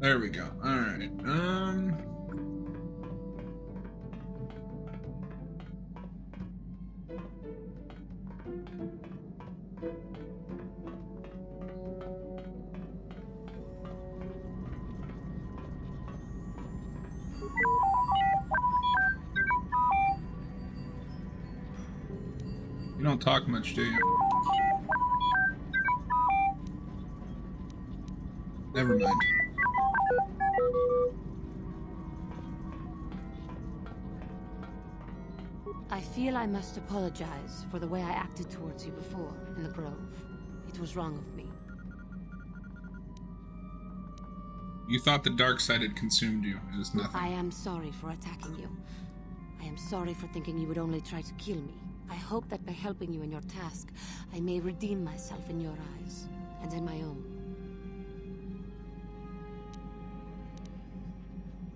There we go. All right. You don't talk much, do you? Never mind. I feel I must apologize for the way I acted towards you before in the Grove. It was wrong of me. You thought the dark side had consumed you. It was nothing. I am sorry for attacking you. I am sorry for thinking you would only try to kill me. I hope that by helping you in your task, I may redeem myself in your eyes, and in my own.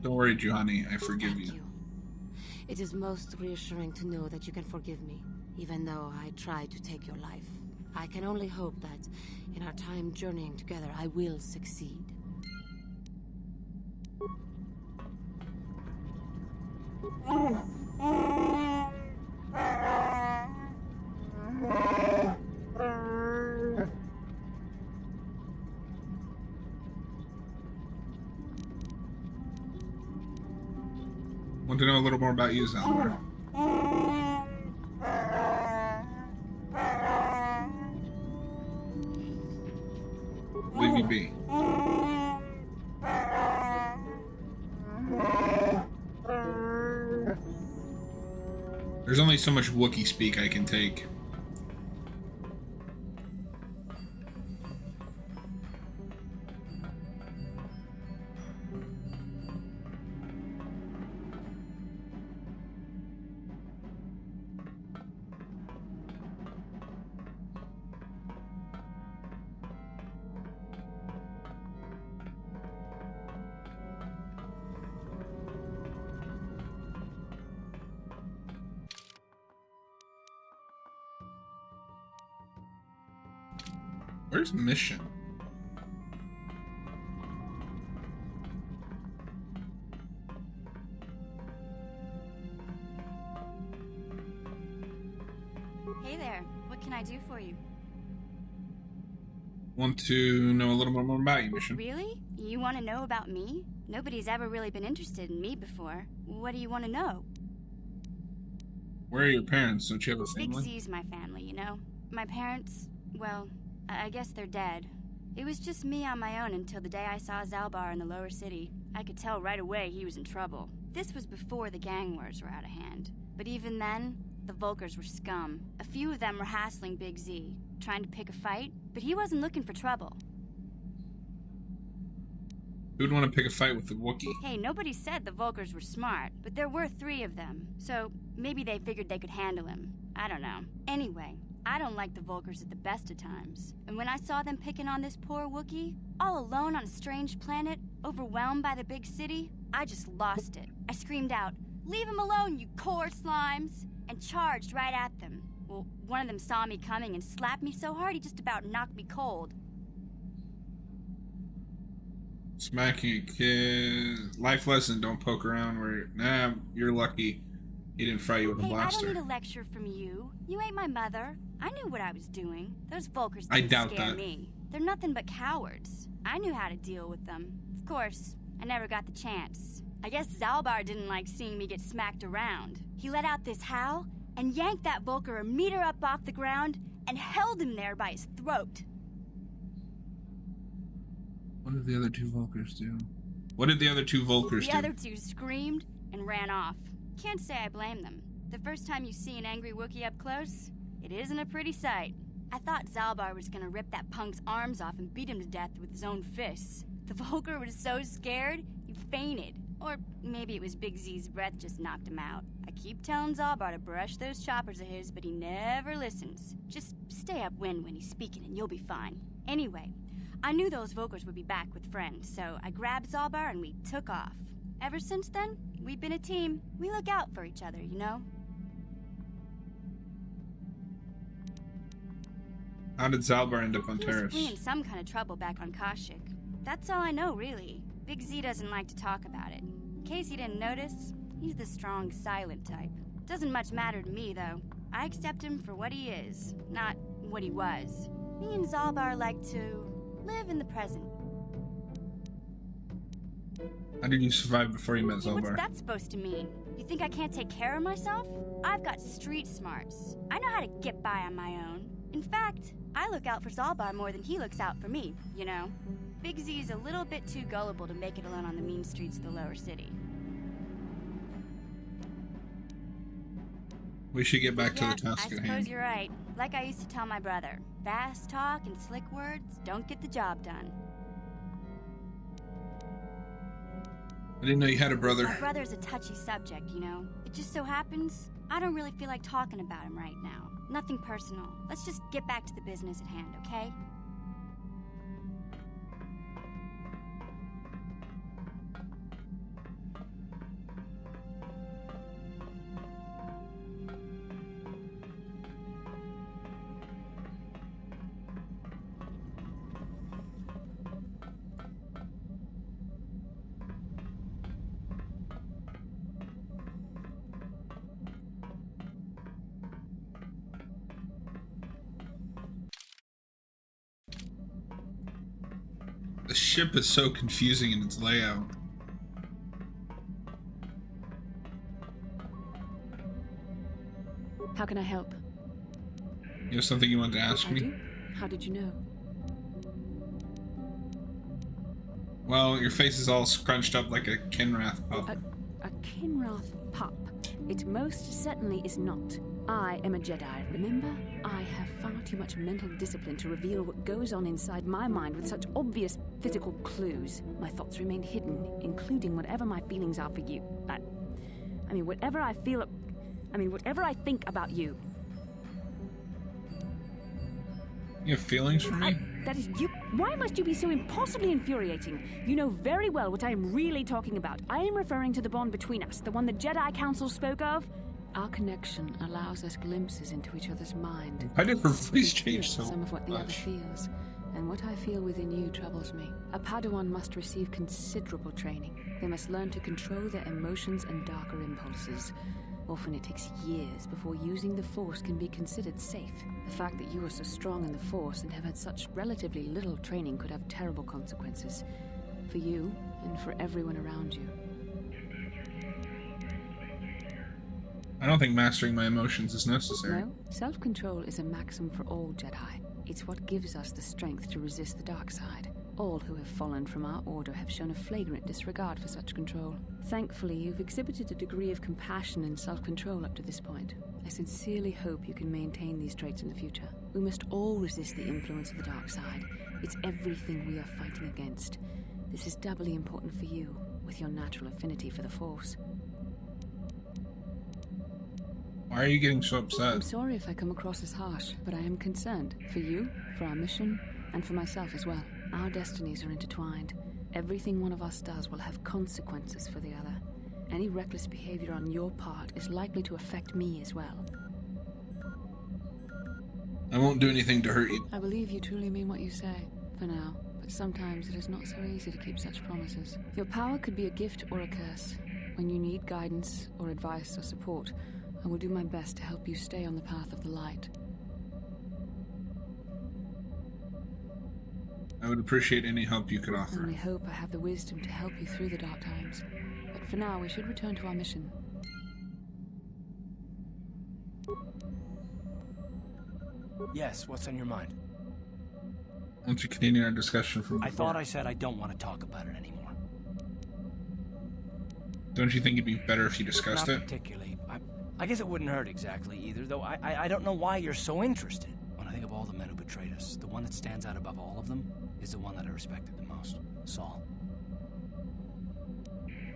Don't worry, Juhani. I forgive Thank you. you. It is most reassuring to know that you can forgive me, even though I tried to take your life. I can only hope that, in our time journeying together, I will succeed. Want to know a little more about you, Zalbar? Leave you be. There's only so much Wookiee speak I can take. Where's Mission? Hey there, what can I do for you? Want to know a little more about you, Mission? Really? You want to know about me? Nobody's ever really been interested in me before. What do you want to know? Where are your parents? Don't you have a Big family? Z's my family, you know? My parents, well, I guess they're dead. It was just me on my own until the day I saw Zalbar in the lower city. I could tell right away he was in trouble. This was before the gang wars were out of hand. But even then, the Vulkars were scum. A few of them were hassling Big Z, trying to pick a fight, but he wasn't looking for trouble. Who'd want to pick a fight with the Wookiee? Hey, nobody said the Vulkars were smart, but there were 3 of them, so maybe they figured they could handle him. I don't know. Anyway, I don't like the Vulkars at the best of times. And when I saw them picking on this poor Wookiee, all alone on a strange planet, overwhelmed by the big city, I just lost it. I screamed out, "Leave him alone, you core slimes!" and charged right at them. Well, one of them saw me coming and slapped me so hard he just about knocked me cold. Smacking a kid. Life lesson, don't poke around where... Nah, you're lucky he didn't fry you with a Hey, I blaster. don't need a lecture from you. You ain't my mother. I knew what I was doing. Those Vulkars I didn't doubt scare that. me. They're nothing but cowards. I knew how to deal with them. Of course, I never got the chance. I guess Zalbar didn't like seeing me get smacked around. He let out this howl and yanked that Vulkar a meter up off the ground and held him there by his throat. What did the other 2 Vulkars do? What did the other 2 Vulkars The do? other 2 screamed and ran off. Can't say I blame them. The first time you see an angry Wookiee up close, it isn't a pretty sight. I thought Zalbar was gonna rip that punk's arms off and beat him to death with his own fists. The Vulkar was so scared, he fainted. Or maybe it was Big Z's breath just knocked him out. I keep telling Zalbar to brush those choppers of his, but he never listens. Just stay upwind when he's speaking and you'll be fine. Anyway, I knew those Vulkars would be back with friends, so I grabbed Zalbar and we took off. Ever since then, we've been a team. We look out for each other, you know? How did Zalbar end up on He was Terrace? fleeing some kind of trouble back on Kashyyyk. That's all I know, really. Big Z doesn't like to talk about it. In case you didn't notice, he's the strong, silent type. Doesn't much matter to me, though. I accept him for what he is, not what he was. Me and Zalbar like to live in the present. How did you survive before you met Hey, what's Zalbar? that supposed to mean? You think I can't take care of myself? I've got street smarts. I know how to get by on my own. In fact, I look out for Zalbar more than he looks out for me, you know? Big Z is a little bit too gullible to make it alone on the mean streets of the lower city. We should get back to Yeah, the task I at suppose hand. you're right. Like I used to tell my brother, fast talk and slick words don't get the job done. I didn't know you had a brother. My brother's a touchy subject, you know? It just so happens, I don't really feel like talking about him right now. Nothing personal. Let's just get back to the business at hand, okay? The ship is so confusing in its layout. How can I help? You have something you wanted to ask I me? do? How did you know? Well, your face is all scrunched up like a Kinrath pup. A Kinrath pup. It most certainly is not. I am a Jedi, remember? I have far too much mental discipline to reveal what goes on inside my mind with such obvious physical clues. My thoughts remain hidden, including whatever my feelings are for you. I mean, whatever I feel... whatever I think about you. You have feelings for me? That is you. Why must you be so impossibly infuriating? You know very well what I am really talking about. I am referring to the bond between us, the one the Jedi Council spoke of. Our connection allows us glimpses into each other's mind. Why did her voice We change feel so some of what the other much? feels, and what I feel within you troubles me. A Padawan must receive considerable training. They must learn to control their emotions and darker impulses. Often it takes years before using the Force can be considered safe. The fact that you are so strong in the Force and have had such relatively little training could have terrible consequences. For you, and for everyone around you. I don't think mastering my emotions is necessary. No, self-control is a maxim for all Jedi. It's what gives us the strength to resist the dark side. All who have fallen from our order have shown a flagrant disregard for such control. Thankfully, you've exhibited a degree of compassion and self-control up to this point. I sincerely hope you can maintain these traits in the future. We must all resist the influence of the dark side. It's everything we are fighting against. This is doubly important for you, with your natural affinity for the Force. Why are you getting so I'm upset? sorry if I come across as harsh, but I am concerned. For you, for our mission, and for myself as well. Our destinies are intertwined. Everything one of us does will have consequences for the other. Any reckless behavior on your part is likely to affect me as well. I won't do anything to hurt you. I believe you truly mean what you say, for now, but sometimes it is not so easy to keep such promises. Your power could be a gift or a curse. When you need guidance or advice or support, I will do my best to help you stay on the path of the light. I would appreciate any help you could I offer. only hope I have the wisdom to help you through the dark times. But for now, we should return to our mission. Yes, what's on your mind? Why don't you continue our discussion from I before? thought I said I don't want to talk about it anymore. Don't you think it'd be better if you discussed Not it? particularly. I guess it wouldn't hurt exactly either, though I don't know why you're so interested. When I think of all the men who betrayed us, the one that stands out above all of them is the one that I respected the most, Saul.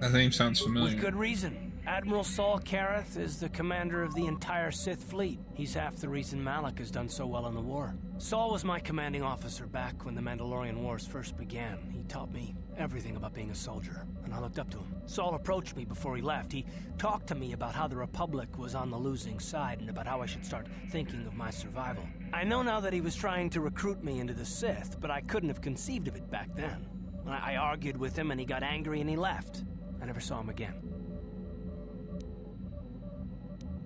That name sounds familiar. With good reason. Admiral Saul Kareth is the commander of the entire Sith fleet. He's half the reason Malik has done so well in the war. Saul was my commanding officer back when the Mandalorian Wars first began. He taught me everything about being a soldier, and I looked up to him. Saul approached me before he left. He talked to me about how the Republic was on the losing side and about how I should start thinking of my survival. I know now that he was trying to recruit me into the Sith, but I couldn't have conceived of it back then. I argued with him and he got angry and he left. I never saw him again.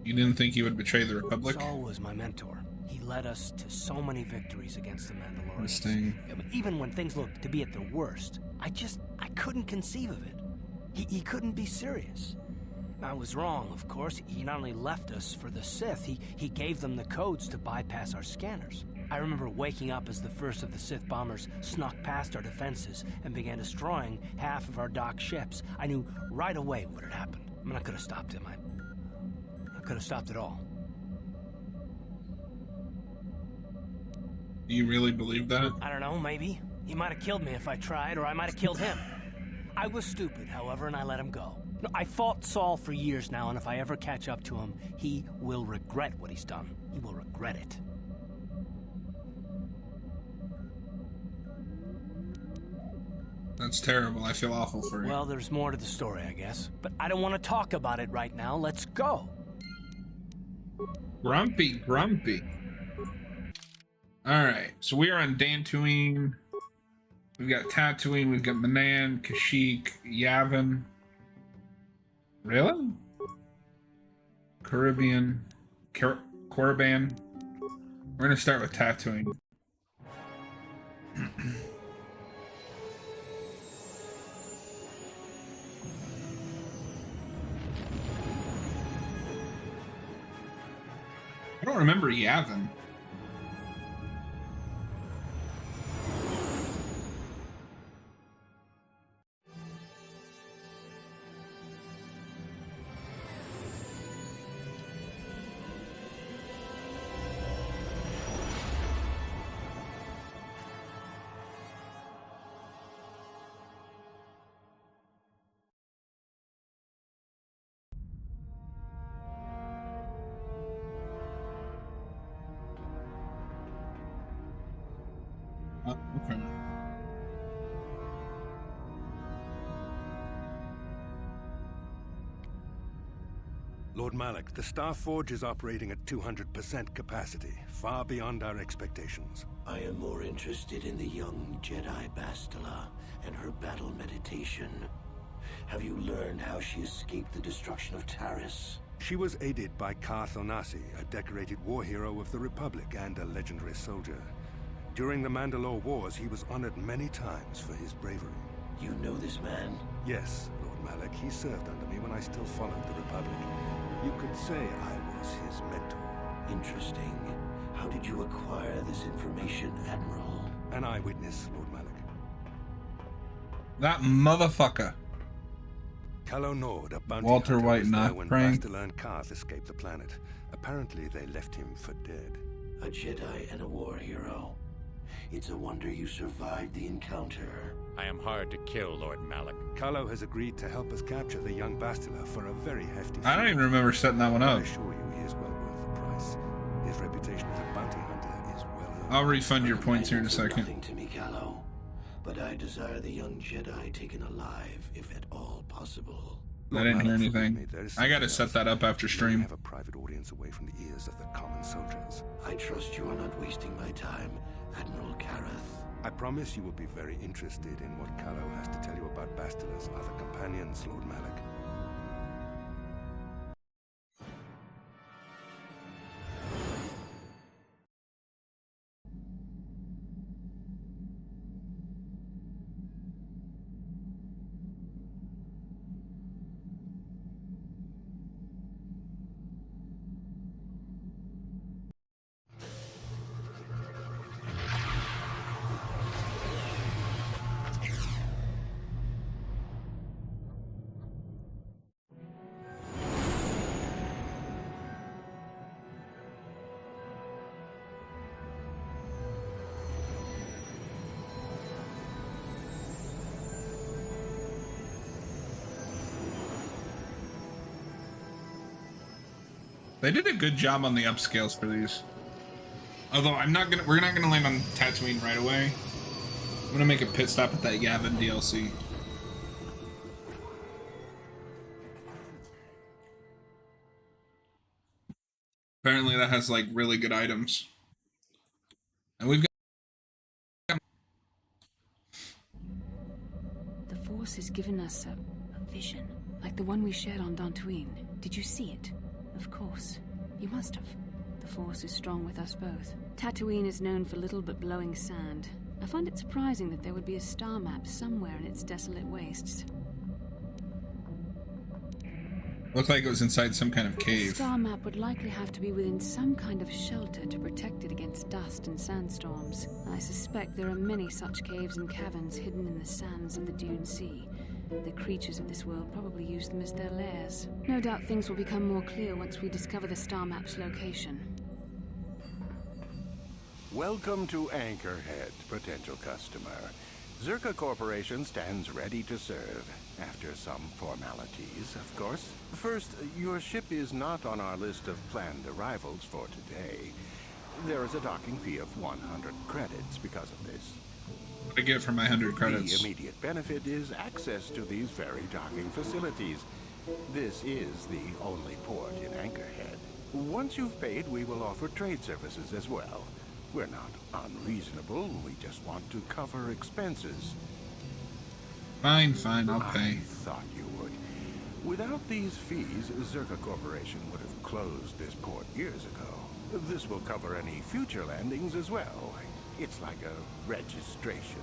You didn't think he would betray the Republic? Saul was my mentor. He led us to so many victories against the Mandalorians. Interesting. Even when things looked to be at their worst, I couldn't conceive of it. He couldn't be serious. I was wrong, of course. He not only left us for the Sith, he gave them the codes to bypass our scanners. I remember waking up as the first of the Sith bombers snuck past our defenses and began destroying half of our docked ships. I knew right away what had happened. I mean, I could have stopped him. I could have stopped it all. Do you really believe that? I don't know, maybe. He might have killed me if I tried, or I might have killed him. I was stupid, however, and I let him go. I fought Saul for years now, and if I ever catch up to him, he will regret what he's done. He will regret it. That's terrible. I feel awful for you. Well, there's more to the story, I guess. But I don't want to talk about it right now. Let's go. Grumpy. Alright, so we are on Dantooine. We've got Tattooine, we've got Manan, Kashyyyk, Yavin. Really? Caribbean. Korriban. We're gonna start with Tattooine. I don't remember Yavin. Okay. Lord Malik, the Star Forge is operating at 200% capacity, far beyond our expectations. I am more interested in the young Jedi Bastila and her battle meditation. Have you learned how she escaped the destruction of Taris? She was aided by Karth Onasi, a decorated war hero of the Republic and a legendary soldier. During the Mandalore Wars, he was honored many times for his bravery. You know this man? Yes, Lord Malik. He served under me when I still followed the Republic. You could say I was his mentor. Interesting. How did you acquire this information, Admiral? An eyewitness, Lord Malik. That motherfucker. Calo Nord, a bounty Walter hunter, White was there not when prank. Bastila and Karth escaped the planet. Apparently, they left him for dead. A Jedi and a war hero. It's a wonder you survived the encounter. I am hard to kill, Lord Malik. Calo has agreed to help us capture the young Bastila for a very hefty I don't fee. even remember setting that one I up. assure you he is well worth the price. His reputation as a bounty hunter is well earned. I'll refund your points here in a Companions are second. Nothing to me, Calo. But I desire the young Jedi taken alive, if at all possible. I didn't hear Malik, forgive anything. me, there is I gotta something set that else. up after We stream. have a private audience away from the ears of the common soldiers. I trust you are not wasting my time, Admiral Kareth. I promise you will be very interested in what Calo has to tell you about Bastila's other companions, Lord Malik. They did a good job on the upscales for these. Although we're not gonna land on Tatooine right away. I'm gonna make a pit stop at that Yavin DLC. Apparently that has like really good items. And we've got Force has given us a vision, like the one we shared on Dantooine. Did you see it? Of course. You must have. The Force is strong with us both. Tattooine is known for little but blowing sand. I find it surprising that there would be a star map somewhere in its desolate wastes. Looked like it was inside some kind of The cave. star map would likely have to be within some kind of shelter to protect it against dust and sandstorms. I suspect there are many such caves and caverns hidden in the sands of the Dune Sea. The creatures of this world probably use them as their lairs. No doubt things will become more clear once we discover the star map's location. Welcome to Anchorhead, potential customer. Zerka Corporation stands ready to serve. After some formalities, of course. First, your ship is not on our list of planned arrivals for today. There is a docking fee of 100 credits because of this. What do I get for my 100 credits? The immediate benefit is access to these very docking facilities. This is the only port in Anchorhead. Once you've paid, we will offer trade services as well. We're not unreasonable, we just want to cover expenses. Fine, I'll pay. I thought you would. Without these fees, Zerka Corporation would have closed this port years ago. This will cover any future landings as well. It's like a registration,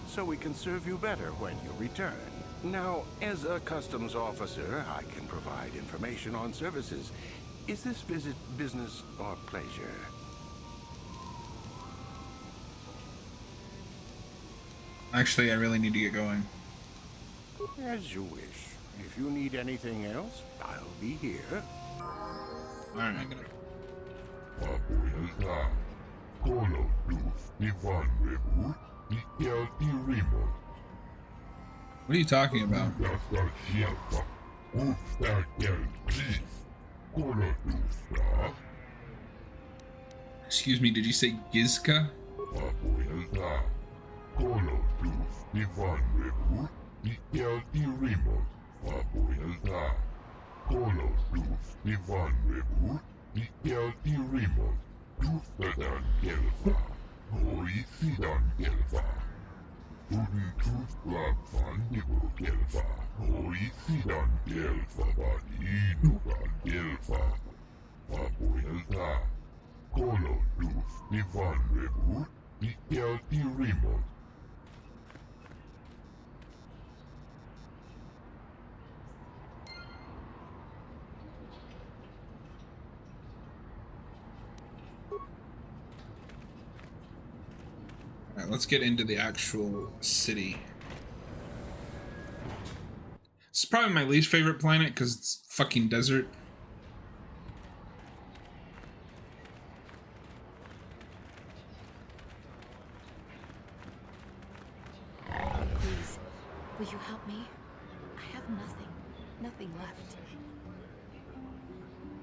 so we can serve you better when you return. Now, as a customs officer, I can provide information on services. Is this visit business or pleasure? Actually, I really need to get going. As you wish. If you need anything else, I'll be here. Alright. What are you talking about? Excuse me, did you say Gizka? Alright, let's get into the actual city. It's probably my least favorite planet because it's fucking desert. Please, will you help me? I have nothing left.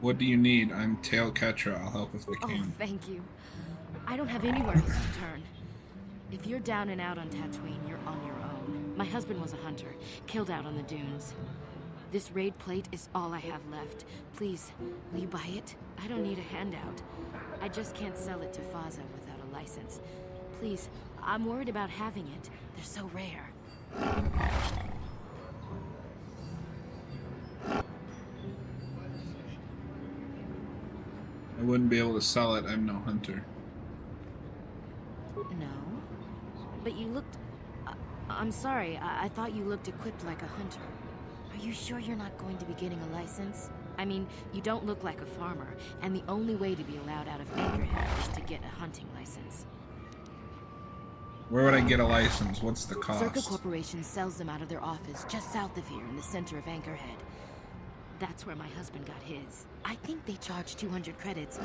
What do you need? I'm Tail Catcher. I'll help if I Oh, can. thank you. I don't have anywhere else to turn. If you're down and out on Tattooine, you're on your own. My husband was a hunter, killed out on the dunes. This raid plate is all I have left. Please, will you buy it? I don't need a handout. I just can't sell it to Faza without a license. Please, I'm worried about having it. They're so rare. I wouldn't be able to sell it. I'm no hunter. No? But you looked... I'm sorry, I thought you looked equipped like a hunter. Are you sure you're not going to be getting a license? I mean, you don't look like a farmer, and the only way to be allowed out of Anchorhead is to get a hunting license. Where would I get a license? What's the cost? Zerka Corporation sells them out of their office just south of here in the center of Anchorhead. That's where my husband got his. I think they charge 200 credits,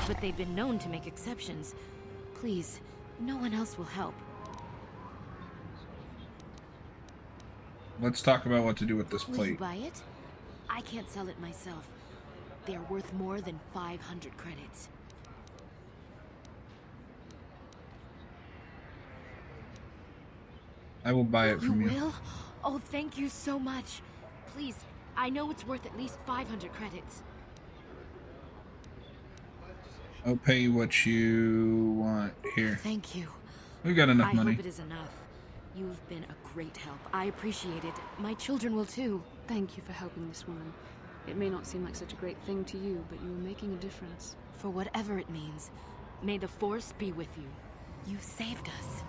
but they've been known to make exceptions. Please, no one else will help. Let's talk about what to do with this Will you plate. buy it? I can't sell it myself. They're worth more than 500 credits. I will buy it from you. You will? Oh, thank you so much. Please, I know it's worth at least 500 credits. I'll pay you what you want. Here. Thank you. We've got enough I money. hope it is enough. You've been a great help. I appreciate it. My children will too. Thank you for helping this woman. It may not seem like such a great thing to you, but you are making a difference. For whatever it means, may the Force be with you. You saved us.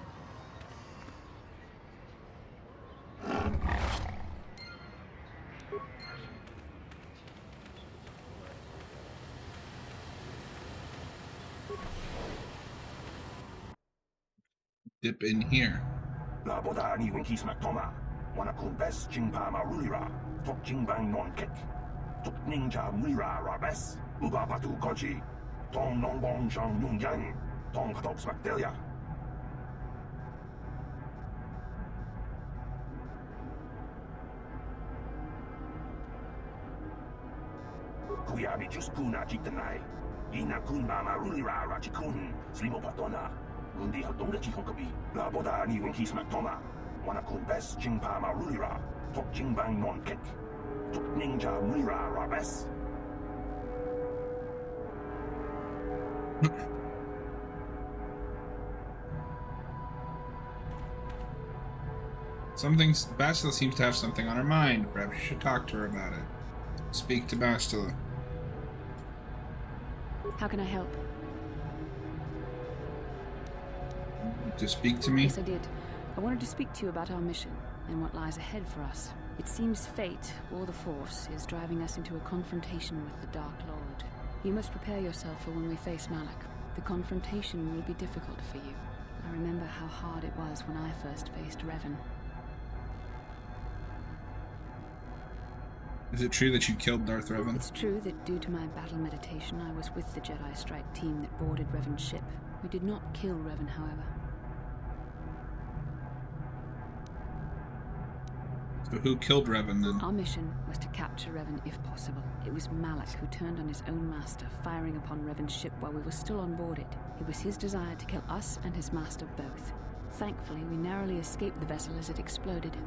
Dip in here. Laboda ni winki smak toma. Wana kun bes jingpa marulira. Tok jingbang non kek. Tok ninja mulira rabes. Uba patu konchi. Tong non bong shang yung yang. Tong katok smak delia. Kuyabi jus kuna jitanai. Ina kun ba marulira rachikun. Slimo patona. Undi hatong da chihong kabi. Laboda ni winki smak toma. Wana kun bes jingpa marulira. Tok jingbang non kek. Tok ninja mulira rabes. Bastila seems to have something on her mind. Perhaps you should talk to her about it. Speak to Bastila. How can I help? To speak to me? Yes, I did. I wanted to speak to you about our mission and what lies ahead for us. It seems fate, or the Force, is driving us into a confrontation with the Dark Lord. You must prepare yourself for when we face Malik. The confrontation will be difficult for you. I remember how hard it was when I first faced Revan. Is it true that you killed Darth Revan? It's true that due to my battle meditation, I was with the Jedi strike team that boarded Revan's ship. We did not kill Revan, however. So who killed Revan then? Our mission was to capture Revan if possible. It was Malik who turned on his own master, firing upon Revan's ship while we were still on board it. It was his desire to kill us and his master both. Thankfully, we narrowly escaped the vessel as it exploded.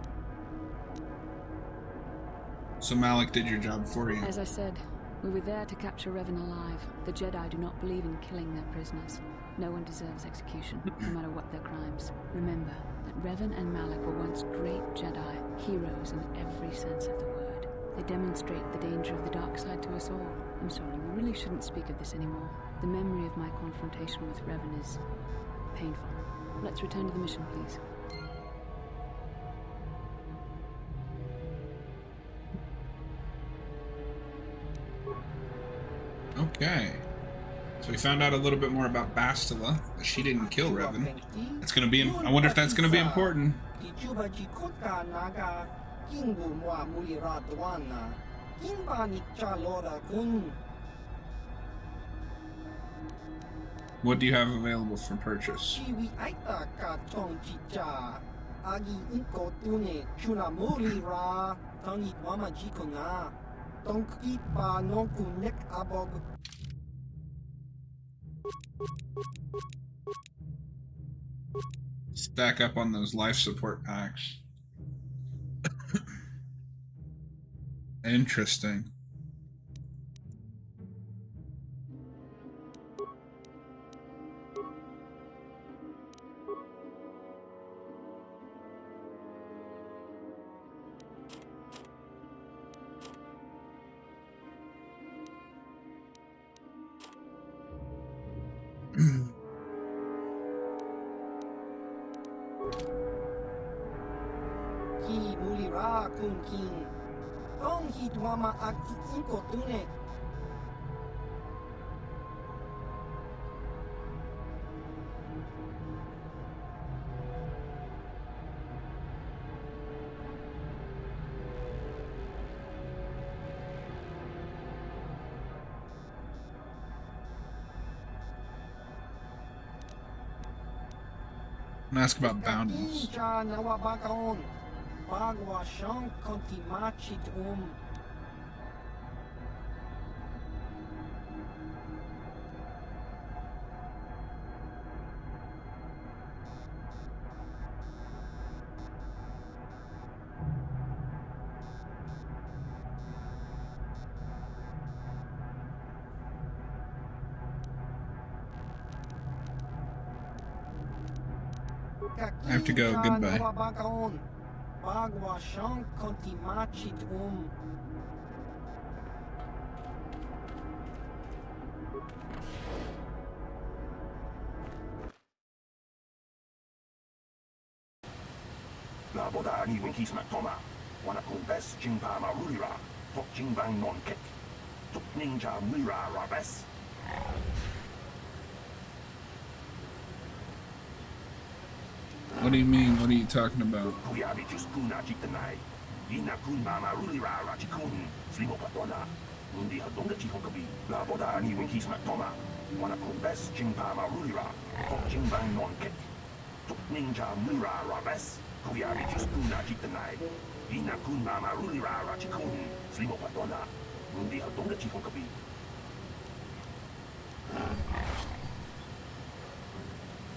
So Malik did your job for you. As I said, we were there to capture Revan alive. The Jedi do not believe in killing their prisoners. No one deserves execution, no matter what their crimes. Remember that Revan and Malik were once great Jedi, heroes in every sense of the word. They demonstrate the danger of the dark side to us all. I'm sorry, we really shouldn't speak of this anymore. The memory of my confrontation with Revan is painful. Let's return to the mission, please. Okay. So we found out a little bit more about Bastila, that she didn't kill Revan. That's gonna be. I wonder if that's gonna be important. What do you have available for purchase? Stack up on those life support packs. Interesting. I'm gonna ask about bounties. I have to go. Goodbye. La boda ni winkis matoma. Wana kumbes jingpa marulira. Tok jingbang non kek. Tok ninja mira rabes. What do you mean? What are you talking about? Kuyabi just kuna jitanai. Ina kun mama rulira rachikun. Slimo patona. Undi hadonga chihonkabi. La boda ni winkis matoma. Wana kumbes jingpa marulira. Tok jingbang non kek. Tok ninja mira rabes. Kuyabi just kuna jitanai. Ina kun mama rulira rachikun. Slimo patona. Undi hadonga chihonkabi.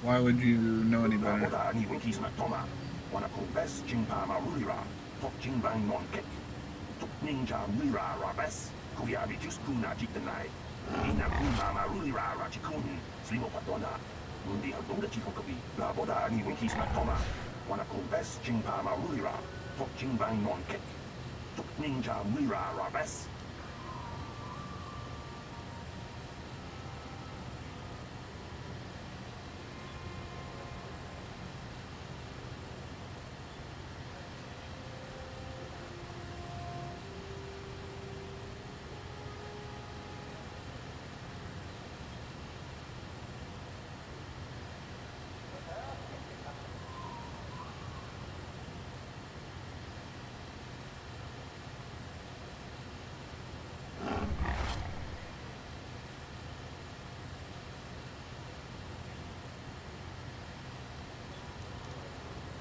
Why would you know any better? Ni winkis matoma. Wana kumbes jingpa marulira. Tok jingbang non kek. Tok ninja mira rabes. Kuyabi just kuna jitanai. Ina kun mama rulira rachikun. Slimo patona. Undi hadonga chihonkabi. La boda ni winkis matoma. Wana kumbes jingpa marulira. Tok jingbang non kek. Tok ninja mira rabes.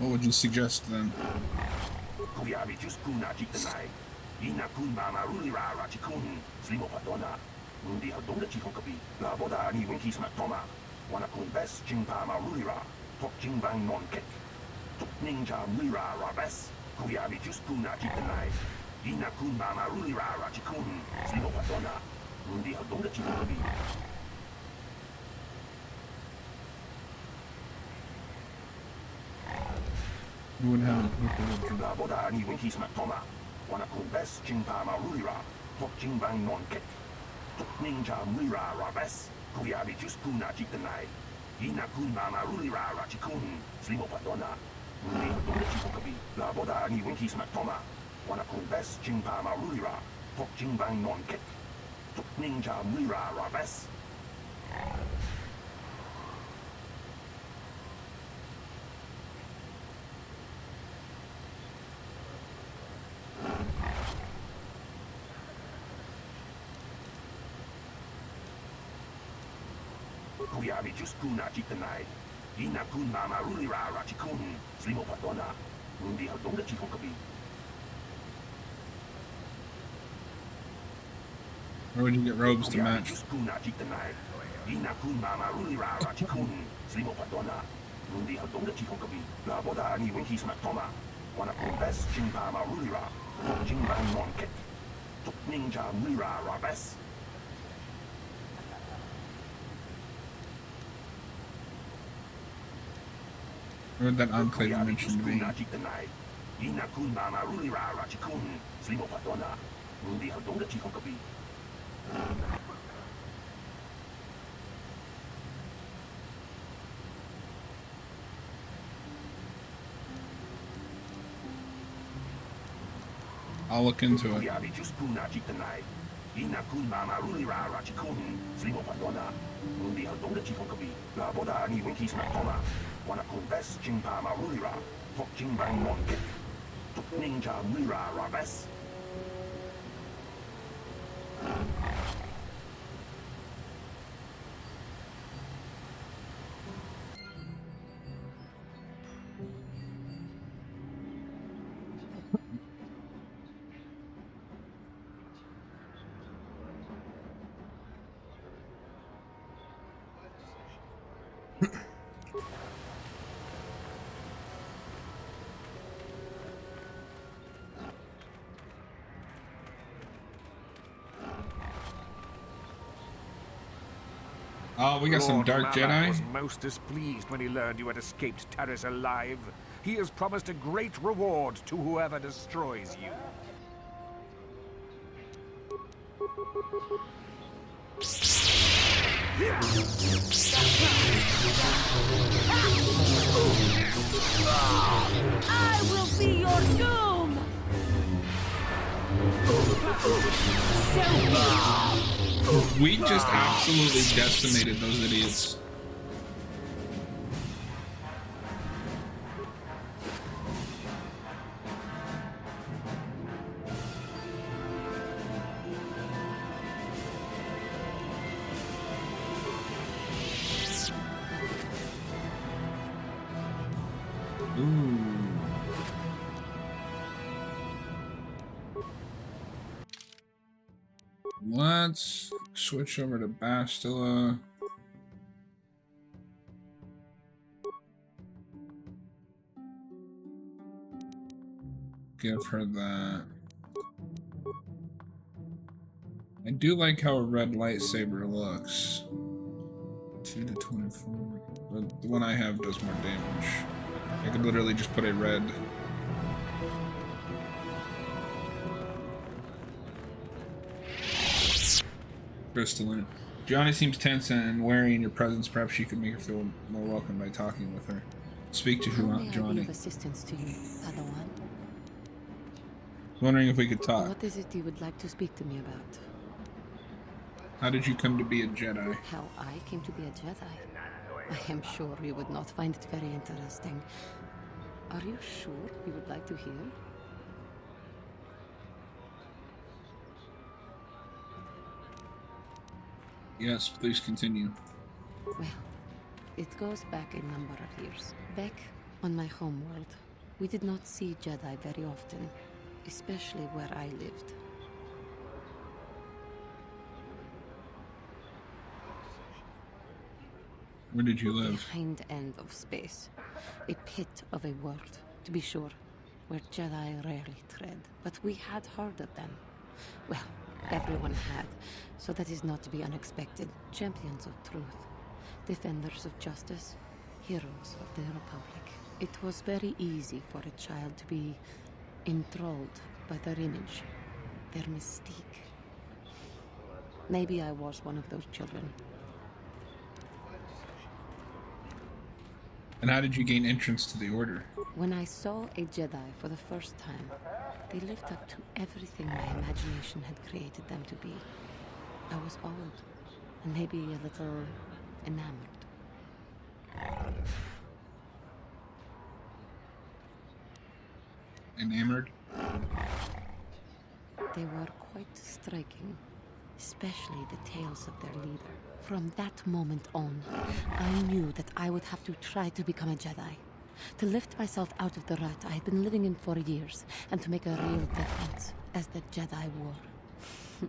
What would you suggest then? Kuyabi just kuna jitanai. Ina kun mama rulira rachikun. Slimo patona. Undi hadonga chihonkabi. La boda ni winkis matoma. Wana kumbes jingpa marulira. Tok jingbang non kek. Tok ninja mira rabes. Kuyabi just kuna jitanai. Ina kun mama rulira rachikun. Slimo patona. Undi hadonga chihonkabi. You wouldn't have any people with you. La boda ni winkis matoma. Wana kumbes jingpa marulira. Tok jingbang non kek. Tok ninja mira rabes. Kuyabi just kuna jitanai. Ina kun mama rulira rachikun. Slimo patona. Undi hadonga chihonkabi. La boda ni winkis matoma. Wana kumbes jingpa marulira. Tok jingbang non kek. Tok ninja mira rabes. Kuyabi just kuna jitanai. Ina kun mama rulira rachikun. Slimo patona. Undi hadonga chihonkabi. Where would you get robes to Kuyabi match? just kuna jitanai. Ina kun mama rulira rachikun. Slimo patona. Undi hadonga chihonkabi. La boda ni winkis matoma. Wana kumbes jingpa marulira. Tok jingbang non kek. Tok ninja mira rabes. Where would that enclave you Kuyabi mentioned just be? kuna jitanai. Ina kun mama rulira rachikun. Slimo patona. Undi hadonga chihonkabi. I'll look into it. Kuyabi just kuna jitanai. Ina kun mama rulira rachikun. Slimo patona. Undi hadonga chihonkabi. La boda ni winkis matoma. Wana kumbes jingpa marulira. Tok jingbang non kek. Tok ninja mira rabes. Oh, we got some Lord Dark Malak Jedi. was most displeased when he learned you had escaped Taris alive. He has promised a great reward to whoever destroys you. I will be your doom! We just absolutely decimated those idiots. Let's switch over to Bastila. Give her that. I do like how a red lightsaber looks. 2 to 24. But the one I have does more damage. I could literally just put a red. Crystalline. Johnny seems tense and wary in your presence. Perhaps you could make her feel more welcome by talking with her. Speak to How her, may I Johnny. be of assistance to you, Padawan? Wondering if we could talk. What is it you would like to speak to me about? How did you come to be a Jedi? How I came to be a Jedi? I am sure you would not find it very interesting. Are you sure you would like to hear? Yes, please continue. Well, it goes back a number of years. Back on my homeworld, we did not see Jedi very often, especially where I lived. Where did you live? Behind end of space. A pit of a world, to be sure, where Jedi rarely tread. But we had heard of them. Well, everyone had, so that is not to be unexpected. Champions of truth, defenders of justice, heroes of the Republic. It was very easy for a child to be enthralled by their image, their mystique. Maybe I was one of those children. And how did you gain entrance to the Order? When I saw a Jedi for the first time, they lived up to everything my imagination had created them to be. I was old, and maybe a little enamored. Enamored? They were quite striking, especially the tales of their leader. From that moment on, I knew that I would have to try to become a Jedi. To lift myself out of the rut I had been living in for years, and to make a real difference as the Jedi wore.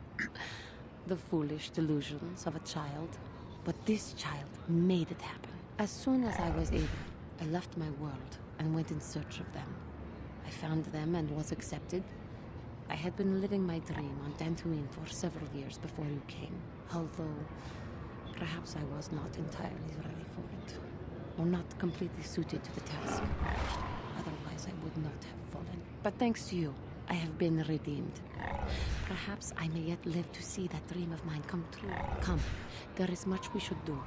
The foolish delusions of a child. But this child made it happen. As soon as I was able, I left my world and went in search of them. I found them and was accepted. I had been living my dream on Dantooine for several years before you came, although perhaps I was not entirely ready for it, or not completely suited to the task. Otherwise, I would not have fallen. But thanks to you, I have been redeemed. Perhaps I may yet live to see that dream of mine come true. Come, there is much we should do.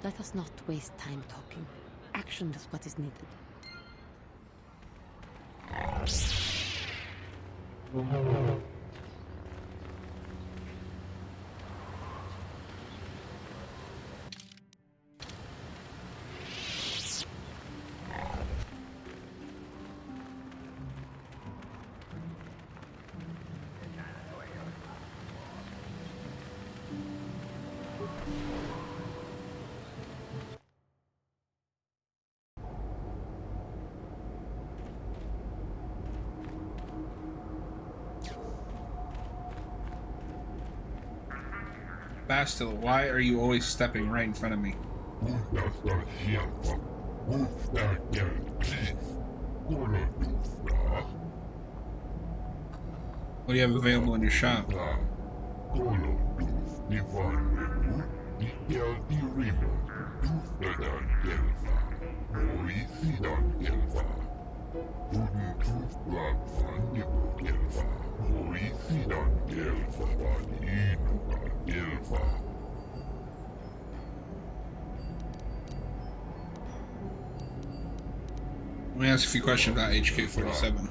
Let us not waste time talking. Action is what is needed. Bastila, why are you always stepping right in front of me? What do you have available in your shop? Let me ask a few questions about HK-47.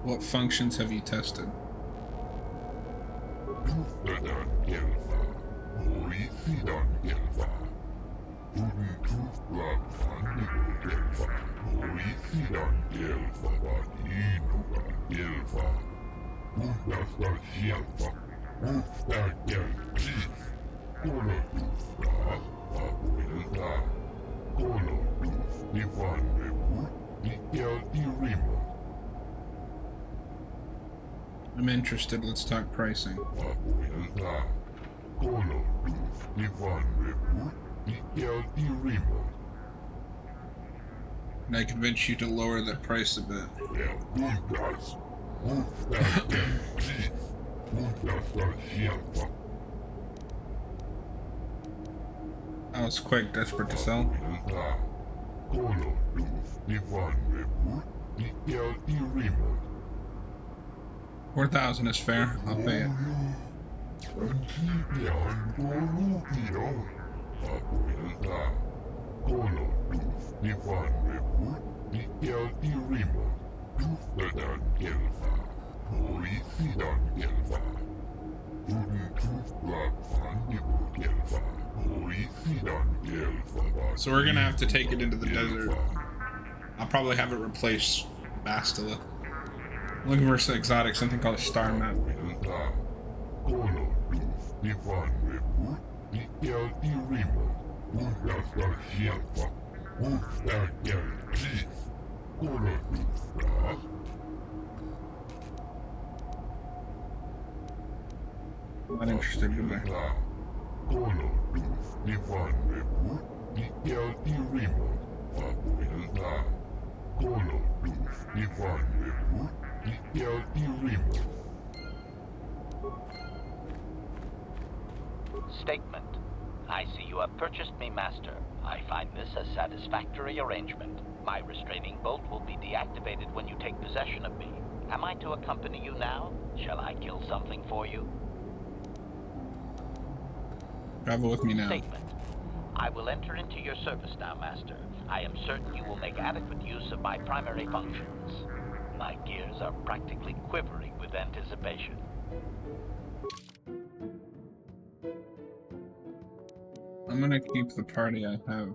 What functions have you tested? I'm interested. Let's talk pricing. Can I convince you to lower the price a bit? I was quick, desperate to sell. 4,000 is fair. I'll pay it. So we're gonna have to take it into the desert. I'll probably have it replace Bastila. I'm looking for some exotic, something called a star map. Not interested, goodbye. Statement. I see you have purchased me, Master. I find this a satisfactory arrangement. My restraining bolt will be deactivated when you take possession of me. Am I to accompany you now? Shall I kill something for you? Travel with me now. Statement. I will enter into your service now, Master. I am certain you will make adequate use of my primary functions. My gears are practically quivering with anticipation. I'm gonna keep the party I have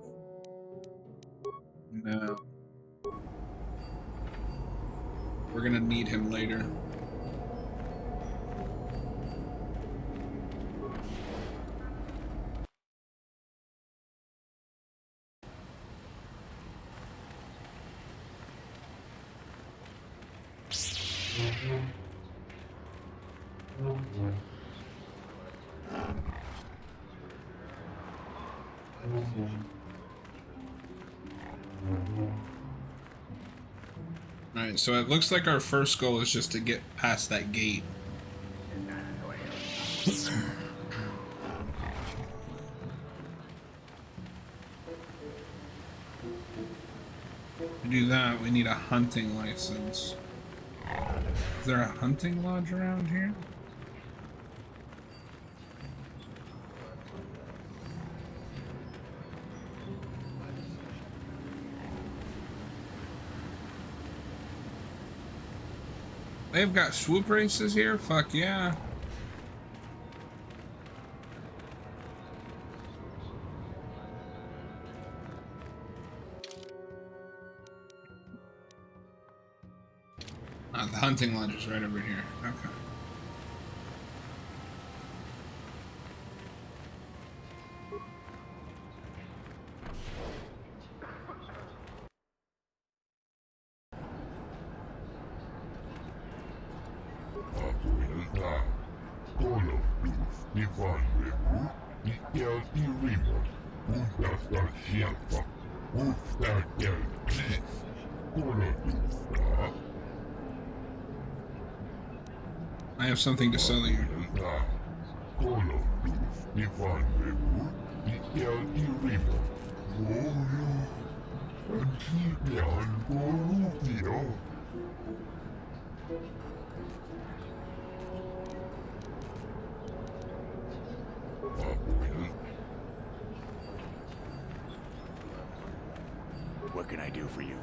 now. We're gonna need him later. Alright, so it looks like our first goal is just to get past that gate. To do that, we need a hunting license. Is there a hunting lodge around here? They've got swoop races here? Fuck yeah. Ah, the hunting lodge is right over here. Okay. I have something to sell you. What can I do for you?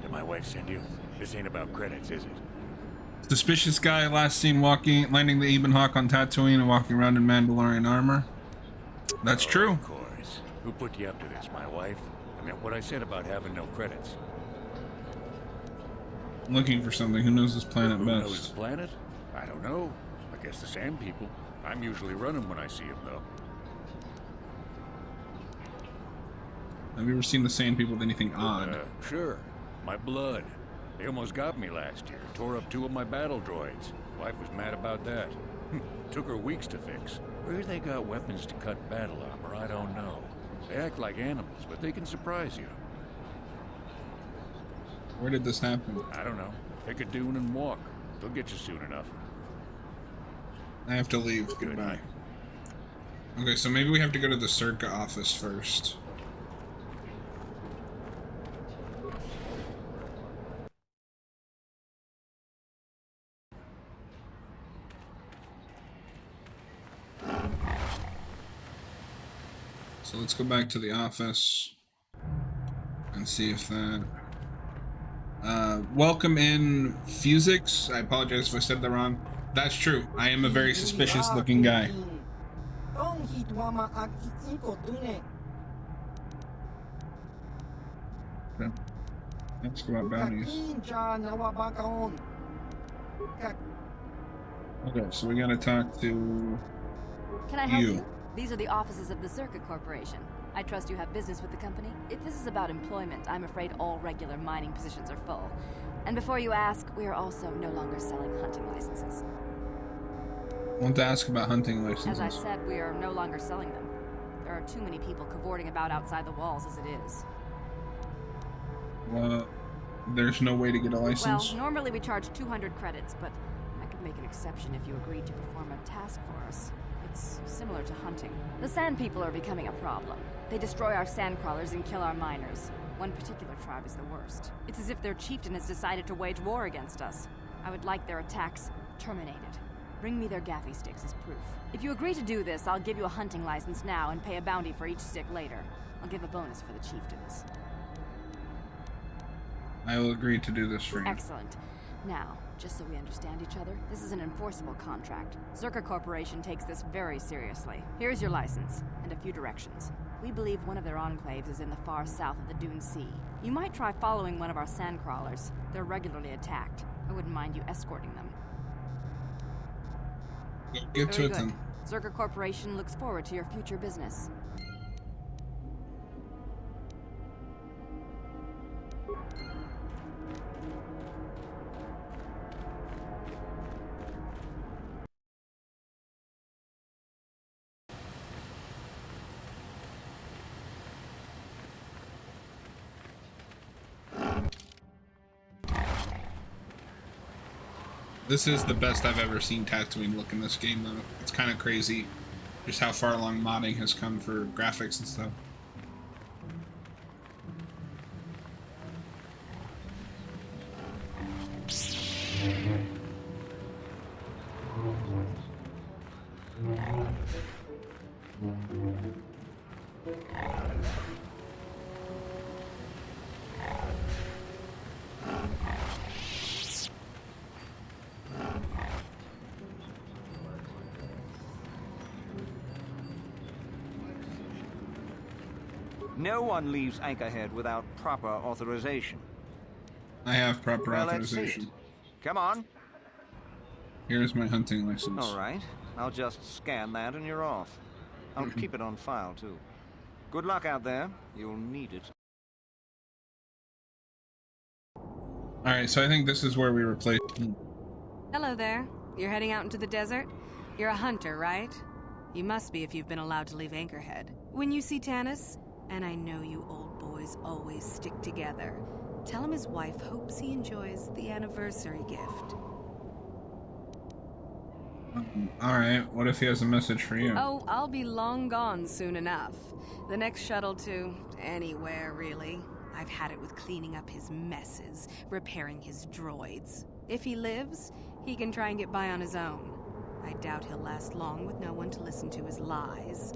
Did my wife send you? This ain't about credits, is it? Suspicious guy last seen landing the Ebon Hawk on Tattooine and walking around in Mandalorian armor. That's true. Of course. Who put you up to this? My wife? I mean, what I said about having no credits. I'm looking for something. Who knows this planet Who best? knows the planet? I don't know. I guess the Sand People. I'm usually running when I see them, though. Have you ever seen the Sand People with anything odd? Sure. My blood. They almost got me last year. Tore up 2 of my battle droids. Wife was mad about that. Took her weeks to fix. Where they got weapons to cut battle armor, I don't know. They act like animals, but they can surprise you. Where did this happen? I don't know. Pick a dune and walk. They'll get you soon enough. I have to leave. Goodbye. Okay, so maybe we have to go to the Circa office first. So let's go back to the office and see if that... welcome in Fusix. I apologize if I said that wrong. That's true. I am a very suspicious looking guy. Okay. Let's go about bounties. Okay, so we gotta talk to... Can I help you? These are the offices of the Circa Corporation. I trust you have business with the company. If this is about employment, I'm afraid all regular mining positions are full. And before you ask, we are also no longer selling hunting licenses. I want to ask about hunting licenses. As I said, we are no longer selling them. There are too many people cavorting about outside the walls as it is. Well, there's no way to get a license? Well, normally we charge 200 credits, but I could make an exception if you agreed to perform a task for us. It's similar to hunting. The Sand People are becoming a problem. They destroy our sand crawlers and kill our miners. One particular tribe is the worst. It's as if their chieftain has decided to wage war against us. I would like their attacks terminated. Bring me their gaffy sticks as proof. If you agree to do this, I'll give you a hunting license now and pay a bounty for each stick later. I'll give a bonus for the chieftains. I will agree to do this for you. Excellent. Now, just so we understand each other, this is an enforceable contract. Circa Corporation takes this very seriously. Here's your license, and a few directions. We believe one of their enclaves is in the far south of the Dune Sea. You might try following one of our sand crawlers. They're regularly attacked. I wouldn't mind you escorting them. Get to it then. Circa Corporation looks forward to your future business. This is the best I've ever seen Tattooine look in this game, though. It's kind of crazy just how far along modding has come for graphics and stuff. No one leaves Anchorhead without proper authorization. I have proper Well, let's see authorization. it. Come on. Here's my hunting license. All right. I'll just scan that and you're off. I'll keep it on file, too. Good luck out there. You'll need it. Alright, so I think this is where we replace... Hello there. You're heading out into the desert? You're a hunter, right? You must be if you've been allowed to leave Anchorhead. When you see Tanis, and I know you old boys always stick together, tell him his wife hopes he enjoys the anniversary gift. Alright, what if he has a message for you? Oh, I'll be long gone soon enough. The next shuttle to anywhere, really. I've had it with cleaning up his messes, repairing his droids. If he lives, he can try and get by on his own. I doubt he'll last long with no one to listen to his lies.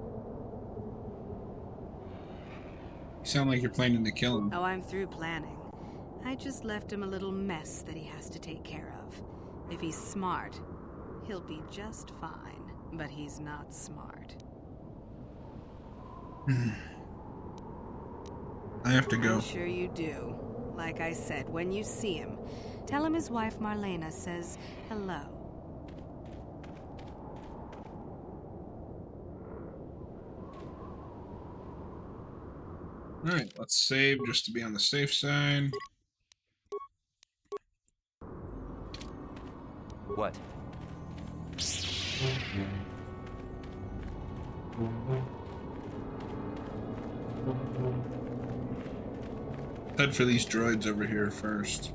You sound like you're planning to kill him. Oh, I'm through planning. I just left him a little mess that he has to take care of. If he's smart, he'll be just fine. But he's not smart. I have to go. I'm sure you do. Like I said, when you see him, tell him his wife Marlena says hello. Alright, let's save just to be on the safe side. What? Head for these droids over here first.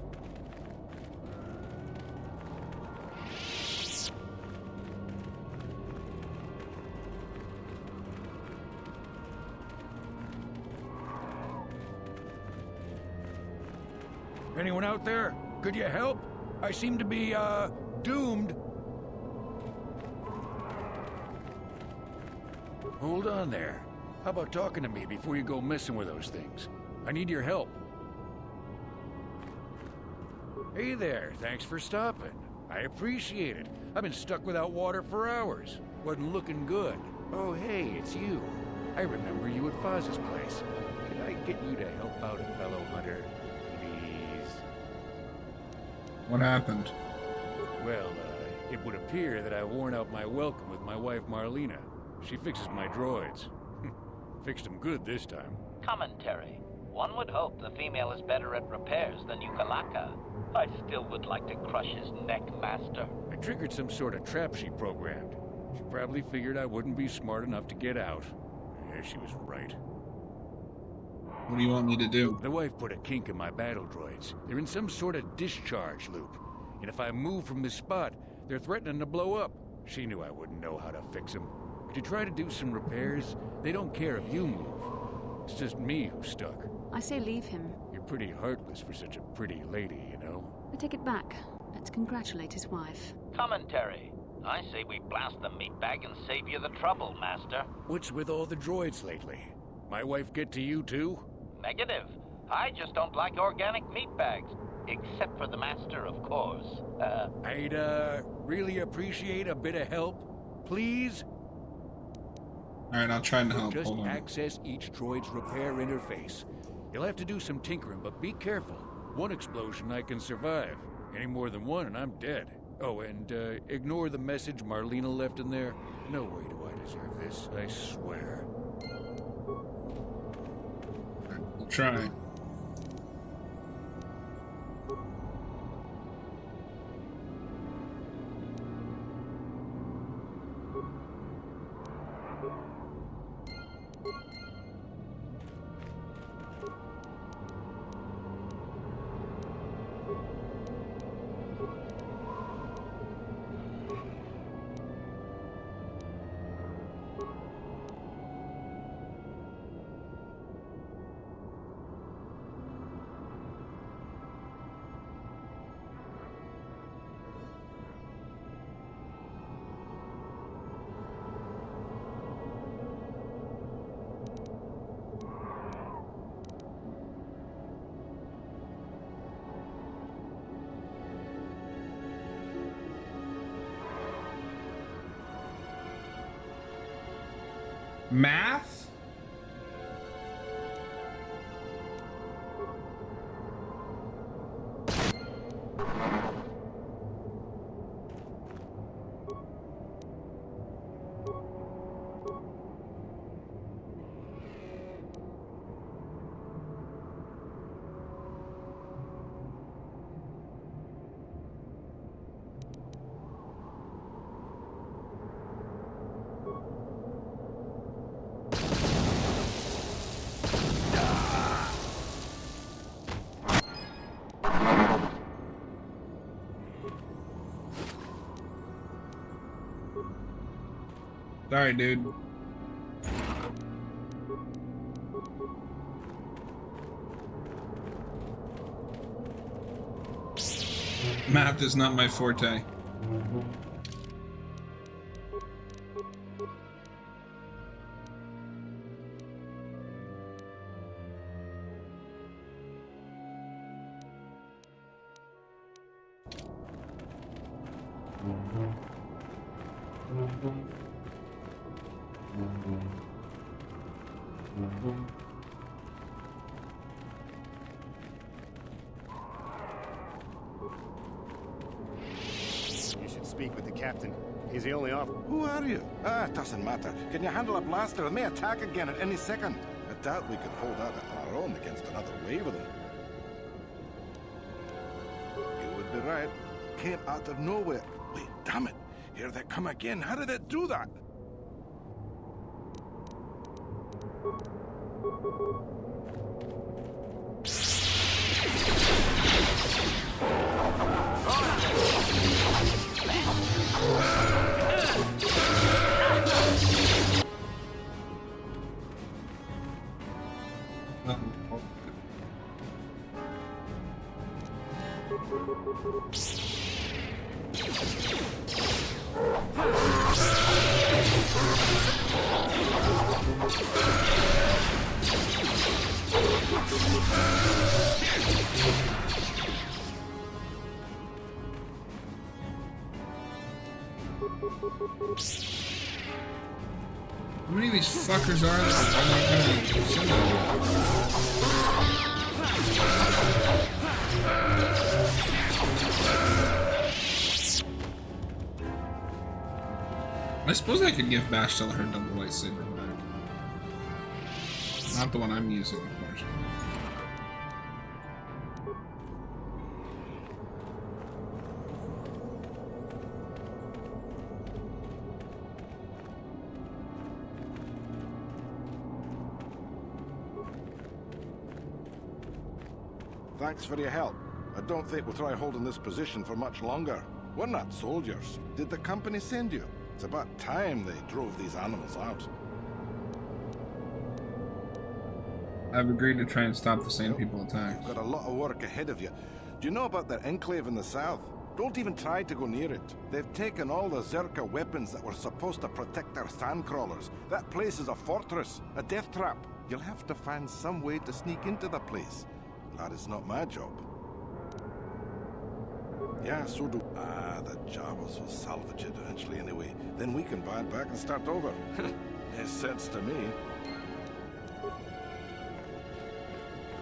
Anyone out there? Could you help? I seem to be, doomed. Hold on there. How about talking to me before you go messing with those things? I need your help. Hey there, thanks for stopping. I appreciate it. I've been stuck without water for hours. Wasn't looking good. Oh, hey, it's you. I remember you at Foz's place. Can I get you to help out a fellow hunter, please? What happened? Well, it would appear that I've worn out my welcome with my wife Marlena. She fixes my droids. Fixed them good this time. Commentary. One would hope the female is better at repairs than Yukalaka. I still would like to crush his neck, Master. I triggered some sort of trap she programmed. She probably figured I wouldn't be smart enough to get out. Yeah, she was right. What do you want me to do? The wife put a kink in my battle droids. They're in some sort of discharge loop. And if I move from this spot, they're threatening to blow up. She knew I wouldn't know how to fix them. Could you try to do some repairs? They don't care if you move. It's just me who's stuck. I say leave him. You're pretty heartless for such a pretty lady, you know? I take it back. Let's congratulate his wife. Commentary. I say we blast the meat bag and save you the trouble, Master. What's with all the droids lately? My wife get to you too? Negative. I just don't like organic meat bags. Except for the Master, of course. I'd, really appreciate a bit of help. Please? Alright, I'll try and help. Just Hold on. access each droid's repair interface. You'll have to do some tinkering, but be careful. One explosion I can survive. Any more than one and I'm dead. Oh, and ignore the message Marlena left in there. No way do I deserve this, I swear. I'll try. Math? Sorry, dude. Math is not my forte. You should speak with the captain. He's the only officer. Who are you? Ah, it doesn't matter. Can you handle a blaster? It may attack again at any second. I doubt we can hold out on our own against another wave of them. You would be right. Came out of nowhere. Wait, damn it. Here they come again. How did it do that? How many of these fuckers are there? I'm not gonna send I suppose I could give Bastila her double lightsaber back. Not the one I'm using, of course. Thanks for your help. I don't think we'll try holding this position for much longer. We're not soldiers. Did the company send you? It's about time they drove these animals out. I've agreed to try and stop the same people attack. You've got a lot of work ahead of you. Do you know about their enclave in the south? Don't even try to go near it. They've taken all the Zerka weapons that were supposed to protect their sandcrawlers. That place is a fortress, a death trap. You'll have to find some way to sneak into the place. That is not my job. Yeah, so do... Ah, the Jawas will salvage it eventually anyway. Then we can buy it back and start over. Makes sense to me.